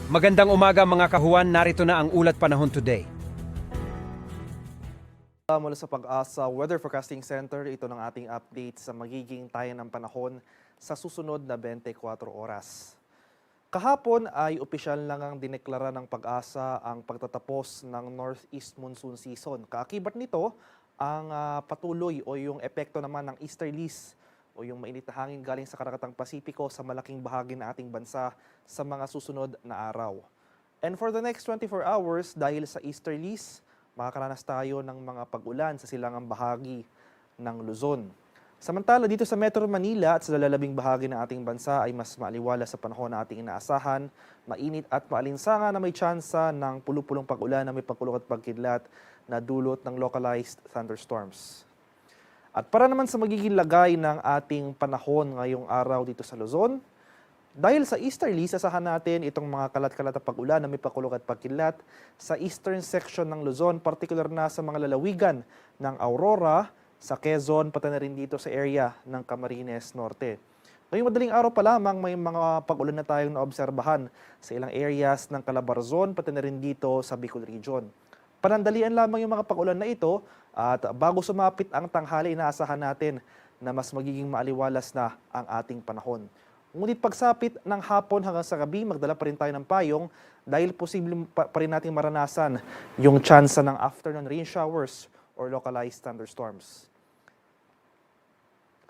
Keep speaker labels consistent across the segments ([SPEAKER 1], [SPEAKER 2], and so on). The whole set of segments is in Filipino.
[SPEAKER 1] Magandang umaga mga kahuan, narito na ang ulat panahon today.
[SPEAKER 2] Mula sa Pag-asa Weather Forecasting Center, ito ng ating update sa magiging tayan ng panahon sa susunod na 24 oras. Kahapon ay opisyal lang ang dineklara ng Pag-asa ang pagtatapos ng Northeast Monsoon Season. Kaakibat nito, ang patuloy o yung epekto naman ng easterlies o yung mainit na hangin galing sa Karakatang Pasipiko sa malaking bahagi ng ating bansa sa mga susunod na araw. And for the next 24 hours, dahil sa easterlies, makakaranas tayo ng mga pag-ulan sa silangang bahagi ng Luzon. Samantala dito sa Metro Manila at sa lalabing bahagi ng ating bansa ay mas maaliwala sa panahon na ating inaasahan, mainit at maalinsangan na may tsansa ng pulupulong pag-ulan na may pagkulog at pagkidlat na dulot ng localized thunderstorms. At para naman sa magiging lagay ng ating panahon ngayong araw dito sa Luzon, dahil sa easterly, sasahan natin itong mga kalat-kalat na pag-ulan na may pakulog at pagkilat sa eastern section ng Luzon, particular na sa mga lalawigan ng Aurora, sa Quezon, pati na rin dito sa area ng Camarines Norte. Ngayong madaling araw pa lamang may mga pag-ulan na tayong naobserbahan sa ilang areas ng Calabarzon, pati na rin dito sa Bicol Region. Panandalian lamang yung mga pag-ulan na ito at bago sumapit ang tanghali, inaasahan natin na mas magiging maaliwalas na ang ating panahon. Ngunit pagsapit ng hapon hanggang sa gabi, magdala pa rin tayo ng payong dahil posibleng pa rin nating maranasan yung tsansa ng afternoon rain showers or localized thunderstorms.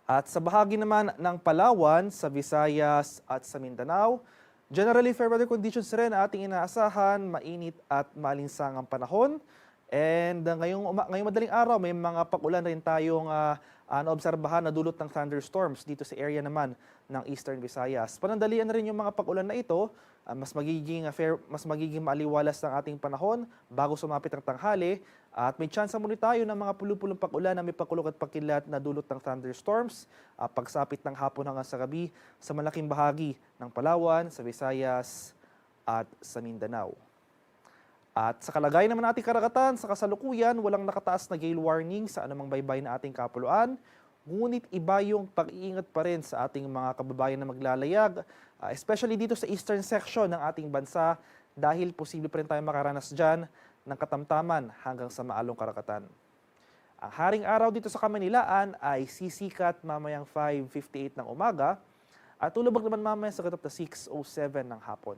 [SPEAKER 2] At sa bahagi naman ng Palawan, sa Visayas at sa Mindanao, generally fair weather conditions rin ating inaasahan, mainit at maalinsang ang panahon. And ngayong madaling araw, may mga pag-ulan rin tayong naobserbahan na dulot ng thunderstorms dito sa area naman ng Eastern Visayas. Panandalian na rin yung mga pag-ulan na ito, mas magiging maaliwalas ng ating panahon bago sumapit ang tanghali. At may tsansa muli tayo ng mga pulupulong pag-ulan na may pagkulog at pagkilat na dulot ng thunderstorms pagsapit ng hapon hanggang sa gabi sa malaking bahagi ng Palawan, sa Visayas at sa Mindanao. At sa kalagayan naman ating karagatan, sa kasalukuyan, walang nakataas na gale warning sa anumang baybay na ating kapuluan. Ngunit iba yung pag-iingat pa rin sa ating mga kababayan na maglalayag, especially dito sa eastern section ng ating bansa dahil posible pa rin tayo makaranas dyan ng katamtaman hanggang sa maalong karagatan. Ang haring araw dito sa Kamanilaan ay sisikat mamayang 5:58 ng umaga at tulubog naman mamaya sa 6:07 ng hapon.